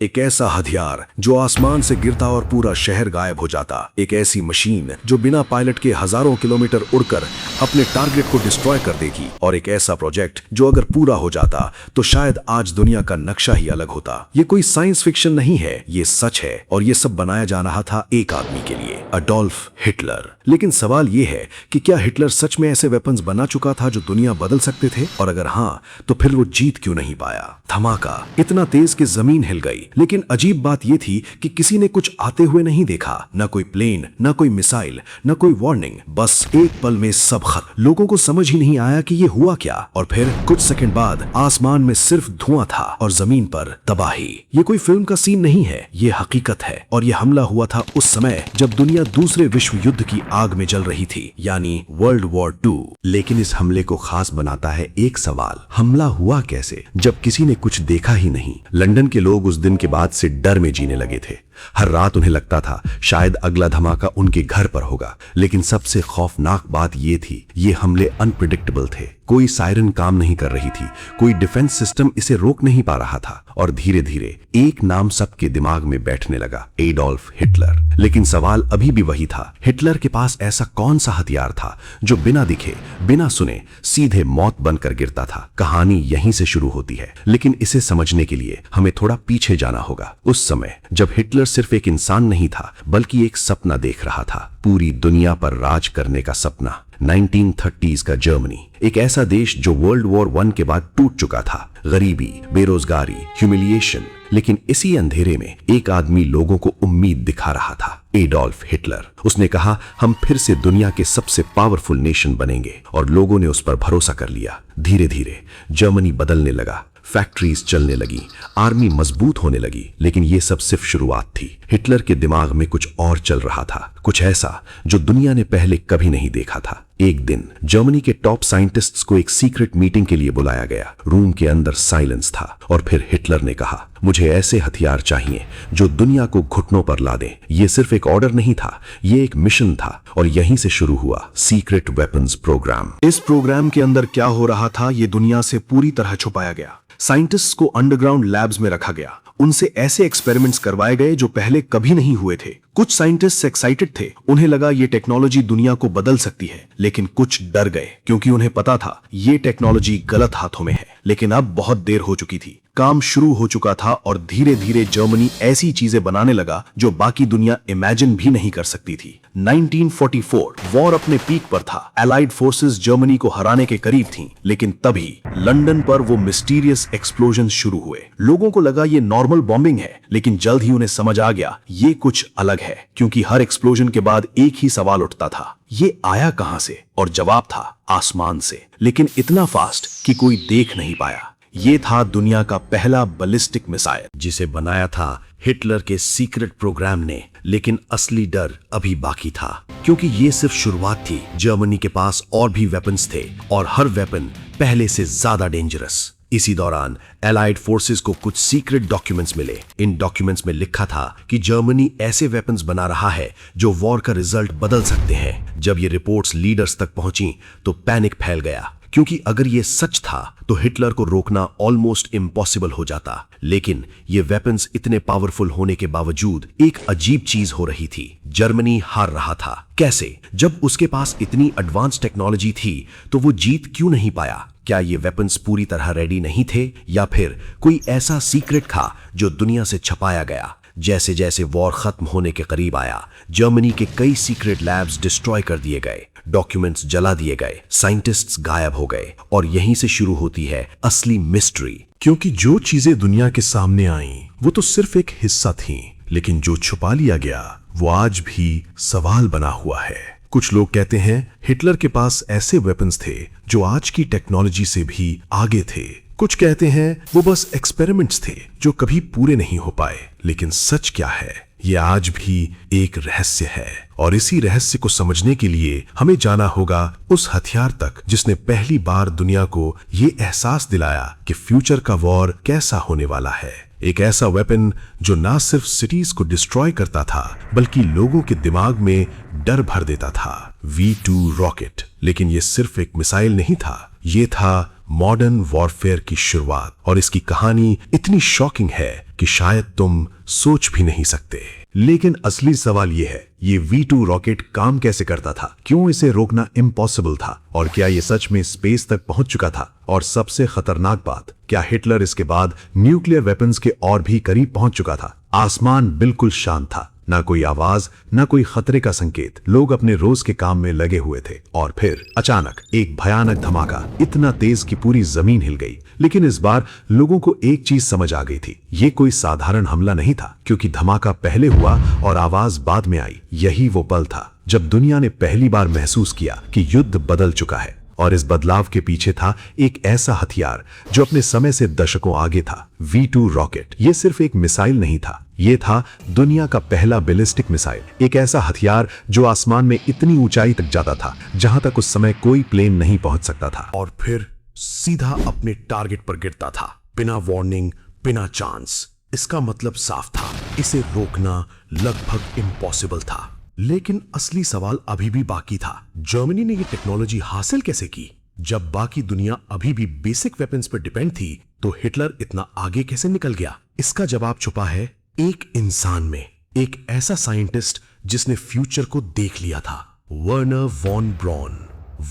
एक ऐसा हथियार जो आसमान से गिरता और पूरा शहर गायब हो जाता। एक ऐसी मशीन जो बिना पायलट के हजारों किलोमीटर उड़कर अपने टारगेट को डिस्ट्रॉय कर देगी। और एक ऐसा प्रोजेक्ट जो अगर पूरा हो जाता तो शायद आज दुनिया का नक्शा ही अलग होता। ये कोई साइंस फिक्शन नहीं है, ये सच है। और ये सब बनाया जा रहा था एक आदमी के लिए, अडोल्फ हिटलर। लेकिन सवाल ये है कि क्या हिटलर सच में ऐसे वेपन्स बना चुका था जो दुनिया बदल सकते थे? और अगर हाँ, तो फिर वो जीत क्यों नहीं पाया? धमाका इतना तेज कि जमीन हिल गई। लेकिन अजीब बात यह थी कि किसी ने कुछ आते हुए नहीं देखा। न कोई प्लेन, न कोई मिसाइल, न कोई वार्निंग। बस एक पल में सब खत्म। लोगों को समझ ही नहीं आया कि ये हुआ क्या। और फिर कुछ सेकंड बाद आसमान में सिर्फ धुआं था और जमीन पर तबाही। ये कोई फिल्म का सीन नहीं है, ये हकीकत है। और ये हमला हुआ था उस समय जब दुनिया दूसरे विश्व युद्ध की आग में जल रही थी, यानी वर्ल्ड वॉर 2। लेकिन इस हमले को खास बनाता है एक सवाल, हमला हुआ कैसे जब किसी ने कुछ देखा ही नहीं। लंदन के लोग उस दिन के बाद से डर में जीने लगे थे। हर रात उन्हें लगता था शायद अगला धमाका उनके घर पर होगा। लेकिन सबसे खौफनाक बात यह थी, ये हमले अनप्रिडिक्टेबल थे। कोई सायरन काम नहीं कर रही थी, कोई डिफेंस सिस्टम इसे रोक नहीं पा रहा था। और धीरे धीरे एक नाम सबके दिमाग में बैठने लगा, एडोल्फ हिटलर। लेकिन सवाल अभी भी वही था, हिटलर के पास ऐसा कौन सा हथियार था जो बिना दिखे, बिना सुने सीधे मौत बनकर गिरता था? कहानी यहीं से शुरू होती है। लेकिन इसे समझने के लिए हमें थोड़ा पीछे जाना होगा, उस समय जब हिटलर सिर्फ एक इंसान नहीं था बल्कि एक सपना देख रहा था, पूरी दुनिया पर राज करने का सपना। 1930s का जर्मनी, एक ऐसा देश जो वर्ल्ड वॉर 1 के बाद टूट चुका था। गरीबी, बेरोजगारी, ह्यूमिलिएशन। लेकिन इसी अंधेरे में एक आदमी लोगों को उम्मीद दिखा रहा था, एडोल्फ हिटलर। उसने कहा, हम फिर से दुनिया के सबसे पावरफुल नेशन बनेंगे। और लोगों ने उस पर भरोसा कर लिया। धीरे धीरे जर्मनी बदलने लगा, फैक्ट्रीज चलने लगी, आर्मी मजबूत होने लगी। लेकिन ये सब सिर्फ शुरुआत थी। हिटलर के दिमाग में कुछ और चल रहा था, कुछ ऐसा जो दुनिया ने पहले कभी नहीं देखा था। एक दिन जर्मनी के टॉप साइंटिस्ट्स को एक सीक्रेट मीटिंग के लिए बुलाया गया। रूम के अंदर साइलेंस था। और फिर हिटलर ने कहा, मुझे ऐसे हथियार चाहिए जो दुनिया को घुटनों पर ला दें। ये सिर्फ एक ऑर्डर नहीं था, ये एक मिशन था। और यहीं से शुरू हुआ सीक्रेट वेपन्स प्रोग्राम। इस प्रोग्राम के अंदर क्या हो रहा था ये दुनिया से पूरी तरह छुपाया गया। साइंटिस्ट्स को अंडरग्राउंड लैब्स में रखा गया। उनसे ऐसे एक्सपेरिमेंट्स करवाए गए जो पहले कभी नहीं हुए थे। कुछ साइंटिस्ट्स एक्साइटेड थे, उन्हें लगा ये टेक्नोलॉजी दुनिया को बदल सकती है। लेकिन कुछ डर गए, क्योंकि उन्हें पता था ये टेक्नोलॉजी गलत हाथों में है। लेकिन अब बहुत देर हो चुकी थी, काम शुरू हो चुका था। और धीरे धीरे जर्मनी ऐसी चीजें बनाने लगा जो बाकी दुनिया इमेजिन भी नहीं कर सकती थी। 1944 वॉर अपने पीक पर था। एलाइड फोर्सेस जर्मनी को हराने के करीब थीं। लेकिन तभी लंदन पर वो मिस्टीरियस एक्सप्लोजन शुरू हुए। लोगों को लगा ये नॉर्मल बॉम्बिंग है, लेकिन जल्द ही उन्हें समझ आ गया ये कुछ अलग है। क्योंकि हर एक्सप्लोजन के बाद एक ही सवाल उठता था, ये आया कहां से? और जवाब था, आसमान से। लेकिन इतना फास्ट कि कोई देख नहीं पाया। ये था दुनिया का पहला बैलिस्टिक मिसाइल, जिसे बनाया था हिटलर के सीक्रेट प्रोग्राम ने। लेकिन असली डर अभी बाकी था, क्योंकि ये सिर्फ शुरुआत थी। जर्मनी के पास और भी वेपन्स थे, और हर वेपन पहले से ज्यादा डेंजरस। इसी दौरान एलाइड फोर्सेस को कुछ सीक्रेट डॉक्यूमेंट्स मिले। इन डॉक्यूमेंट्स में लिखा था कि जर्मनी ऐसे वेपन्स बना रहा है जो वॉर का रिजल्ट बदल सकते हैं। जब ये रिपोर्ट्स लीडर्स तक पहुंची तो पैनिक फैल गया, क्योंकि अगर ये सच था तो हिटलर को रोकना ऑलमोस्ट इम्पॉसिबल हो जाता। लेकिन ये वेपन्स इतने पावरफुल होने के बावजूद एक अजीब चीज हो रही थी, जर्मनी हार रहा था। कैसे? जब उसके पास इतनी एडवांस टेक्नोलॉजी थी तो वो जीत क्यों नहीं पाया? क्या ये वेपन्स पूरी तरह रेडी नहीं थे, या फिर कोई ऐसा सीक्रेट था जो दुनिया से छुपाया गया? जैसे जैसे वॉर खत्म होने के करीब आया, जर्मनी के कई सीक्रेट लैब्स डिस्ट्रॉय कर दिए गए, डॉक्यूमेंट्स जला दिए गए, साइंटिस्ट्स गायब हो गए। और यहीं से शुरू होती है असली मिस्ट्री। क्योंकि जो चीजें दुनिया के सामने आईं, वो तो सिर्फ एक हिस्सा थीं, लेकिन जो छुपा लिया गया वो आज भी सवाल बना हुआ है। कुछ लोग कहते हैं हिटलर के पास ऐसे वेपन्स थे जो आज की टेक्नोलॉजी से भी आगे थे। कुछ कहते हैं वो बस एक्सपेरिमेंट्स थे जो कभी पूरे नहीं हो पाए। लेकिन सच क्या है, ये आज भी एक रहस्य है। और इसी रहस्य को समझने के लिए हमें जाना होगा उस हथियार तक जिसने पहली बार दुनिया को ये एहसास दिलाया कि फ्यूचर का वॉर कैसा होने वाला है। एक ऐसा वेपन जो ना सिर्फ सिटीज को डिस्ट्रॉय करता था बल्कि लोगों के दिमाग में डर भर देता था। V2 rocket. लेकिन ये सिर्फ एक मिसाइल नहीं था, ये था मॉडर्न वॉरफेयर की शुरुआत, और इसकी कहानी इतनी शॉकिंग है कि शायद तुम सोच भी नहीं सकते। लेकिन असली सवाल यह है, ये V2 रॉकेट काम कैसे करता था, क्यों इसे रोकना इम्पॉसिबल था, और क्या ये सच में स्पेस तक पहुंच चुका था? और सबसे खतरनाक बात, क्या हिटलर इसके बाद न्यूक्लियर वेपन्स के और भी करीब पहुंच चुका था? आसमान बिल्कुल शांत था, ना कोई आवाज, ना कोई खतरे का संकेत। लोग अपने रोज के काम में लगे हुए थे, और फिर अचानक एक भयानक धमाका, इतना तेज कि पूरी जमीन हिल गई। लेकिन इस बार लोगों को एक चीज समझ आ गई थी, ये कोई साधारण हमला नहीं था, क्योंकि धमाका पहले हुआ और आवाज बाद में आई। यही वो पल था जब दुनिया ने पहली बार महसूस किया कि युद्ध बदल चुका है। और इस बदलाव के पीछे था एक ऐसा हथियार जो अपने समय से दशकों आगे था, V2 रॉकेट। ये सिर्फ एक मिसाइल नहीं था, ये था दुनिया का पहला बैलिस्टिक मिसाइल, एक ऐसा हथियार जो आसमान में इतनी ऊंचाई तक जाता था जहां तक उस समय कोई प्लेन नहीं पहुंच सकता था, और फिर सीधा अपने टारगेट पर गिरता था, बिना वार्निंग, बिना चांस। इसका मतलब साफ था, इसे रोकना लगभग इम्पॉसिबल था। लेकिन असली सवाल अभी भी बाकी था, जर्मनी ने ये टेक्नोलॉजी हासिल कैसे की? जब बाकी दुनिया अभी भी बेसिक वेपन्स पर डिपेंड थी, तो हिटलर इतना आगे कैसे निकल गया? इसका जवाब छुपा है एक इंसान में, एक ऐसा साइंटिस्ट जिसने फ्यूचर को देख लिया था, Wernher von Braun.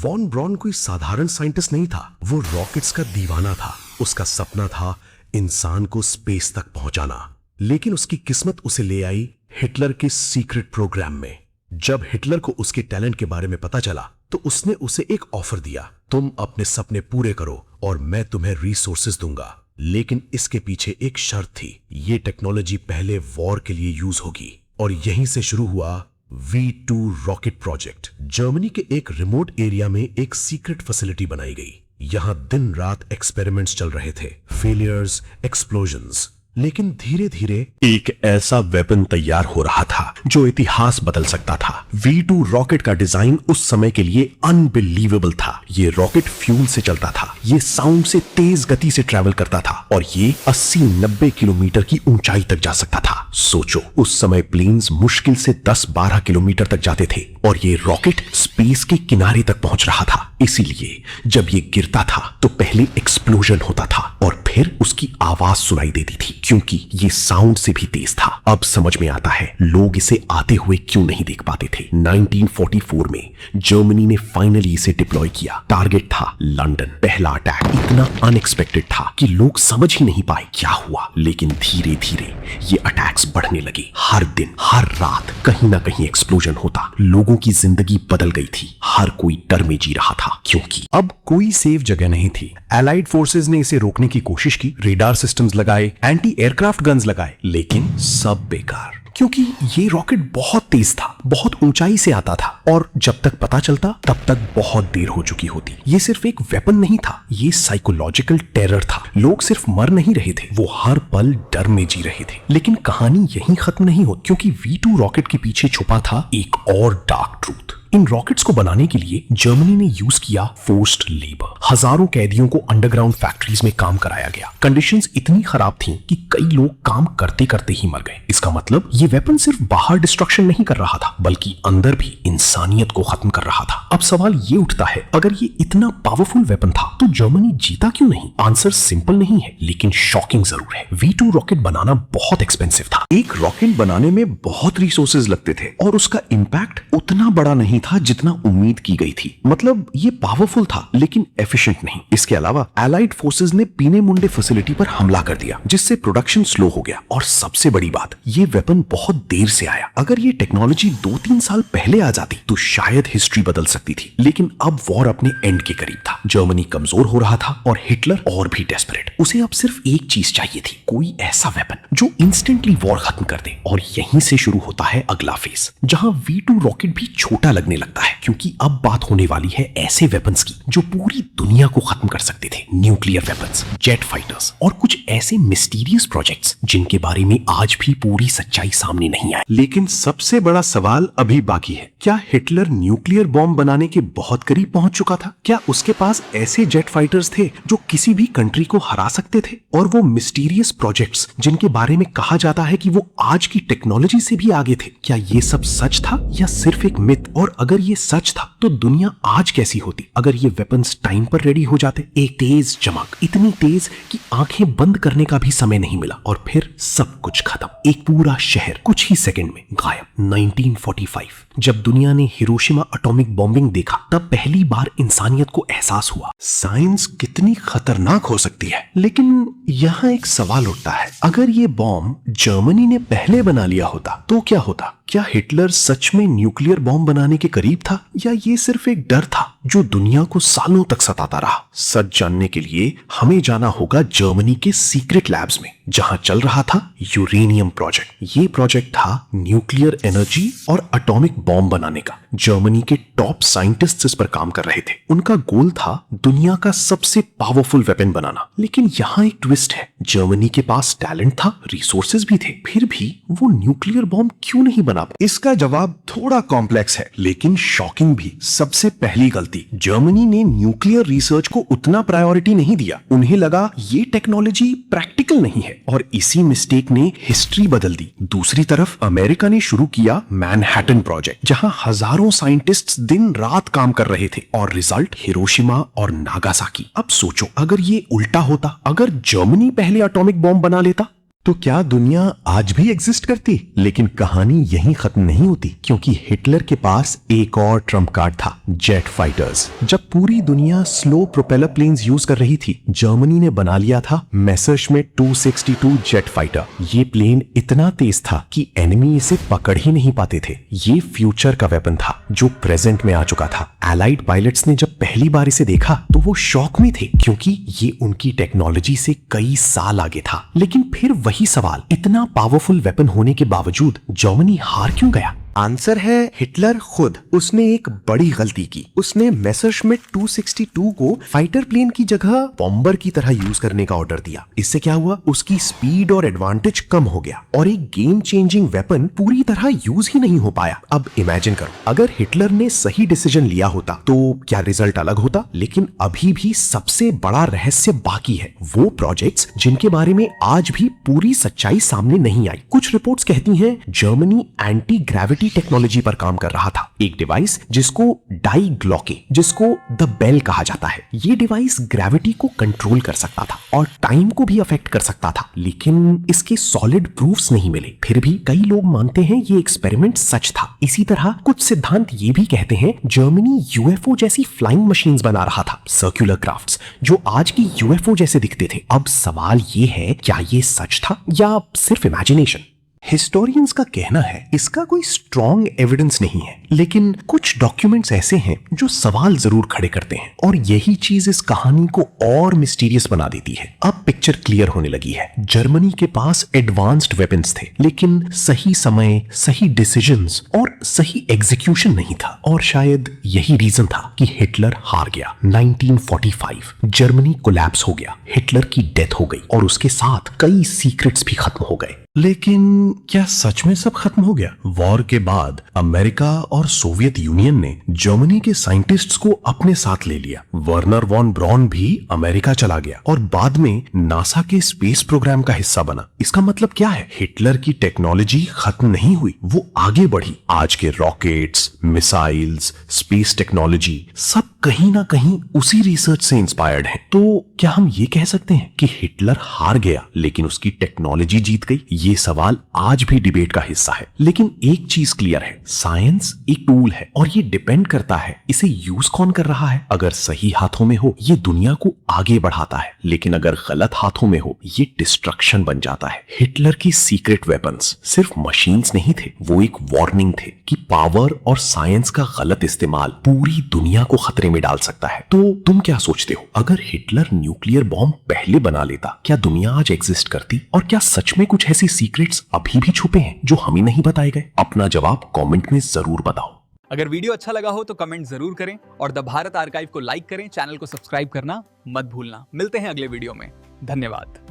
Von Braun कोई साधारण साइंटिस्ट नहीं था, वो रॉकेट्स का दीवाना था। उसका सपना था इंसान को स्पेस तक पहुंचाना, लेकिन उसकी किस्मत उसे ले आई हिटलर के सीक्रेट प्रोग्राम में। जब हिटलर को उसके टैलेंट के बारे में पता चला, तो उसने उसे एक ऑफर दिया, तुम अपने सपने पूरे करो और मैं तुम्हें रिसोर्सेज दूंगा। लेकिन इसके पीछे एक शर्त थी, ये टेक्नोलॉजी पहले वॉर के लिए यूज होगी। और यहीं से शुरू हुआ V2 रॉकेट प्रोजेक्ट। जर्मनी के एक रिमोट एरिया में एक सीक्रेट फैसिलिटी बनाई गई। यहां दिन रात एक्सपेरिमेंट्स चल रहे थे, फेलियर्स, एक्सप्लोजन्स। लेकिन धीरे धीरे एक ऐसा वेपन तैयार हो रहा था जो इतिहास बदल सकता था। V2 रॉकेट का डिजाइन उस समय के लिए अनबिलीवेबल था। ये रॉकेट फ्यूल से चलता था, ये साउंड से तेज गति से ट्रैवल करता था, और ये 80-90 किलोमीटर की ऊंचाई तक जा सकता था। सोचो, उस समय प्लेन्स मुश्किल से 10-12 किलोमीटर तक जाते थे, और ये रॉकेट स्पेस के किनारे तक पहुंच रहा था। इसीलिए जब ये गिरता था तो पहले एक्सप्लोजन होता था, और फिर उसकी आवाज सुनाई देती थी, क्योंकि ये साउंड से भी तेज था। अब समझ में आता है लोग इसे आते हुए क्यों नहीं देख पाते थे। 1944 में जर्मनी ने फाइनली इसे डिप्लॉय किया। टारगेट था लंदन। पहला अटैक इतना अनएक्सपेक्टेड था कि लोग समझ ही नहीं पाए क्या हुआ। लेकिन धीरे धीरे ये अटैक्स बढ़ने लगे। हर दिन, हर रात कहीं ना कहीं एक्सप्लोजन होता। लोगों की जिंदगी बदल गई थी। हर कोई डर में जी रहा था, क्योंकि अब कोई सेफ जगह नहीं थी। एलाइड फोर्सेस ने इसे रोकने की कोशिश की, रेडार सिस्टम्स लगाए, एंटी एयरक्राफ्ट गन्स लगाए, लेकिन सब बेकार, क्योंकि ये रॉकेट बहुत तेज था, बहुत ऊंचाई से आता था, और जब तक पता चलता तब तक बहुत देर हो चुकी होती। ये सिर्फ एक वेपन नहीं था, ये साइकोलॉजिकल टेरर था। लोग सिर्फ मर नहीं रहे थे, वो हर पल डर में जी रहे थे। लेकिन कहानी यहीं खत्म नहीं होती, क्योंकि V2 रॉकेट के पीछे छुपा था एक और डार्क ट्रूथ। इन रॉकेट्स को बनाने के लिए जर्मनी ने यूज किया फोर्स्ड लेबर। हजारों कैदियों को अंडरग्राउंड फैक्ट्रीज में काम कराया गया। कंडीशंस इतनी खराब थीं कि कई लोग काम करते करते ही मर गए। इसका मतलब ये वेपन सिर्फ बाहर डिस्ट्रक्शन नहीं कर रहा था, बल्कि अंदर भी इंसानियत को खत्म कर रहा था। अब सवाल ये उठता है, अगर ये इतना पावरफुल वेपन था तो जर्मनी जीता क्यों नहीं? आंसर सिंपल नहीं है, लेकिन शॉकिंग जरूर है। V2 रॉकेट बनाना बहुत एक्सपेंसिव था। एक रॉकेट बनाने में बहुत रिसोर्सेज लगते थे, और उसका इंपैक्ट उतना बड़ा नहीं था जितना उम्मीद की गई थी। मतलब ये पावरफुल था, लेकिन एफिशिएंट नहीं। इसके अलावा एलाइड फोर्सेस ने पीनेमुंडे फैसिलिटी पर हमला कर दिया, जिससे प्रोडक्शन स्लो हो गया। और सबसे बड़ी बात, ये वेपन बहुत देर से आया। अगर ये टेक्नोलॉजी 2-3 साल पहले आ जाती तो शायद हिस्ट्री बदल सकती थी। लेकिन अब वॉर अपने एंड के करीब था। जर्मनी कमजोर हो रहा था, और हिटलर और भी डेस्परेट। उसे अब सिर्फ एक चीज चाहिए थी, कोई ऐसा वेपन जो इंस्टेंटली वॉर खत्म कर दे। और यहीं से शुरू होता है अगला फेज, जहां V2 रॉकेट भी छोटा लगने लगता है, क्योंकि अब बात होने वाली है ऐसे वेपन्स की जो पूरी दुनिया को खत्म कर सकते थे। न्यूक्लियर वेपन्स, जेट फाइटर्स, और कुछ ऐसे मिस्टीरियस प्रोजेक्ट्स जिनके बारे में आज भी पूरी सच्चाई सामने नहीं आई। लेकिन सबसे बड़ा सवाल अभी बाकी है, क्या हिटलर न्यूक्लियर बॉम्ब बनाने के बहुत करीब पहुंच चुका था? क्या उसके पास ऐसे जेट फाइटर्स थे जो किसी भी कंट्री को हरा सकते थे? और वो मिस्टीरियस प्रोजेक्ट्स जिनके बारे में कहा जाता है कि वो आज की टेक्नोलॉजी से भी आगे थे, क्या ये सब सच था या सिर्फ एक मिथ? और अगर ये सच था तो दुनिया आज कैसी होती अगर ये वेपन्स टाइम पर रेडी हो जाते। एक तेज चमक, इतनी तेज कि आंखें बंद करने का भी समय नहीं मिला और फिर सब कुछ खत्म। एक पूरा शहर कुछ ही सेकंड में गायब। 1945 जब दुनिया ने हिरोशिमा एटॉमिक बॉम्बिंग देखा तब पहली बार इंसानियत को एहसास हुआ साइंस कितनी खतरनाक हो सकती है। लेकिन यहाँ एक सवाल उठता है, अगर ये बॉम्ब जर्मनी ने पहले बना लिया होता तो क्या होता? क्या हिटलर सच में न्यूक्लियर बॉम्ब बनाने के करीब था या ये सिर्फ एक डर था जो दुनिया को सालों तक सताता रहा? सच जानने के लिए हमें जाना होगा जर्मनी के सीक्रेट लैब्स में जहां चल रहा था यूरेनियम प्रोजेक्ट। ये प्रोजेक्ट था न्यूक्लियर एनर्जी और एटॉमिक बॉम्ब बनाने का। जर्मनी के टॉप साइंटिस्ट्स इस पर काम कर रहे थे। उनका गोल था दुनिया का सबसे पावरफुल वेपन बनाना। लेकिन यहाँ एक ट्विस्ट है, जर्मनी के पास टैलेंट था, रिसोर्सेज भी थे, फिर भी वो न्यूक्लियर बॉम्ब क्यों नहीं बना? इसका जवाब थोड़ा कॉम्प्लेक्स है लेकिन शॉकिंग भी। सबसे पहली गलती, जर्मनी ने न्यूक्लियर रिसर्च को उतना प्रायोरिटी नहीं दिया। उन्हें लगा ये टेक्नोलॉजी प्रैक्टिकल नहीं है और इसी मिस्टेक ने हिस्ट्री बदल दी। दूसरी तरफ अमेरिका ने शुरू किया मैनहट्टन प्रोजेक्ट, जहां हजारों साइंटिस्ट्स दिन रात काम कर रहे थे और रिजल्ट हिरोशिमा और नागासाकी। अब सोचो अगर ये उल्टा होता, अगर जर्मनी पहले एटॉमिक बॉम्ब बना लेता तो क्या दुनिया आज भी एग्जिस्ट करती? लेकिन कहानी यहीं खत्म नहीं होती, क्योंकि हिटलर के पास एक और ट्रम्प कार्ड था, जेट फाइटर्स। जब पूरी दुनिया स्लो प्रोपेलर प्लेन्स यूज कर रही थी, जर्मनी ने बना लिया था मेसरश्मिट 262 जेट फाइटर। ये प्लेन इतना तेज था कि एनिमी इसे पकड़ ही नहीं पाते थे। ये फ्यूचर का वेपन था जो प्रेजेंट में आ चुका था। एलाइड पायलट्स ने जब पहली बार इसे देखा तो वो शॉक में थे, क्योंकि ये उनकी टेक्नोलॉजी से कई साल आगे था। लेकिन फिर वही सवाल, इतना पावरफुल वेपन होने के बावजूद जर्मनी हार क्यों गया? आंसर है हिटलर खुद। उसने एक बड़ी गलती की। उसने मेसरश्मिट 262 को फाइटर प्लेन की जगह बॉम्बर की तरह यूज करने का ऑर्डर दिया। इससे क्या हुआ? उसकी स्पीड और एडवांटेज कम हो गया और एक गेम चेंजिंग वेपन पूरी तरह यूज ही नहीं हो पाया। अब इमेजिन करो, अगर हिटलर ने सही डिसीजन लिया होता तो क्या रिजल्ट अलग होता? लेकिन अभी भी सबसे बड़ा रहस्य बाकी है, वो प्रोजेक्ट्स जिनके बारे में आज भी पूरी सच्चाई सामने नहीं आई। कुछ रिपोर्ट्स कहती हैं जर्मनी एंटी ग्रेविटी टेक्नोलॉजी पर काम कर रहा था, एक डिवाइस जिसको डाई ग्लॉके, जिसको द बेल कहा जाता है। ये डिवाइस ग्रेविटी को कंट्रोल कर सकता था और टाइम को भी अफेक्ट कर सकता था, लेकिन इसके सॉलिड प्रूफ्स नहीं मिले। फिर भी कई लोग मानते हैं ये एक्सपेरिमेंट सच था। इसी तरह कुछ सिद्धांत ये भी कहते हैं जर्मनी यूएफओ जैसी फ्लाइंग मशीन्स बना रहा था, सर्कुलर क्राफ्ट्स, जो आज की यूएफओ जैसे दिखते थे। अब सवाल ये है, क्या ये सच था या सिर्फ इमेजिनेशन? हिस्टोरियंस का कहना है इसका कोई स्ट्रॉन्ग एविडेंस नहीं है, लेकिन कुछ डॉक्यूमेंट्स ऐसे हैं जो सवाल जरूर खड़े करते हैं और यही चीज इस कहानी को और मिस्टीरियस बना देती है। अब पिक्चर क्लियर होने लगी है। जर्मनी के पास एडवांस्ड वेपन्स थे, लेकिन सही समय, सही डिसीजंस और सही एग्जीक्यूशन नहीं था, और शायद यही रीजन था कि हिटलर हार गया। 1945 जर्मनी कोलैप्स हो गया, हिटलर की डेथ हो गई और उसके साथ कई सीक्रेट्स भी खत्म हो गए। लेकिन क्या सच में सब खत्म हो गया? वॉर के बाद अमेरिका और सोवियत यूनियन ने जर्मनी के साइंटिस्ट्स को अपने साथ ले लिया। वर्नर वॉन ब्रॉन भी अमेरिका चला गया और बाद में नासा के स्पेस प्रोग्राम का हिस्सा बना। इसका मतलब क्या है? हिटलर की टेक्नोलॉजी खत्म नहीं हुई, वो आगे बढ़ी। आज के रॉकेट्स, मिसाइल्स, स्पेस टेक्नोलॉजी सब कहीं ना कहीं उसी रिसर्च से इंस्पायर्ड है। तो क्या हम ये कह सकते हैं कि हिटलर हार गया लेकिन उसकी टेक्नोलॉजी जीत गई? ये सवाल आज भी डिबेट का हिस्सा है। लेकिन एक चीज क्लियर है, साइंस एक टूल है और ये डिपेंड करता है इसे यूज कौन कर रहा है। अगर सही हाथों में हो ये दुनिया को आगे बढ़ाता है, लेकिन अगर गलत हाथों में हो ये डिस्ट्रक्शन बन जाता है। हिटलर की सीक्रेट वेपन्स सिर्फ मशीन्स नहीं थे, वो एक वार्निंग थे कि पावर और साइंस का गलत इस्तेमाल पूरी दुनिया को खतरे में डाल सकता है। तो तुम क्या सोचते हो, अगर हिटलर न्यूक्लियर बॉम्ब पहले बना लेता क्या दुनिया आज एग्जिस्ट करती? और क्या सच में कुछ ऐसी सीक्रेट्स अभी भी छुपे हैं जो हमें नहीं बताए गए? अपना जवाब कमेंट में जरूर बताओ। अगर वीडियो अच्छा लगा हो तो कमेंट जरूर करें और द भारत आर्काइव को लाइक करें, चैनल को सब्सक्राइब करना मत भूलना। मिलते हैं अगले वीडियो में। धन्यवाद।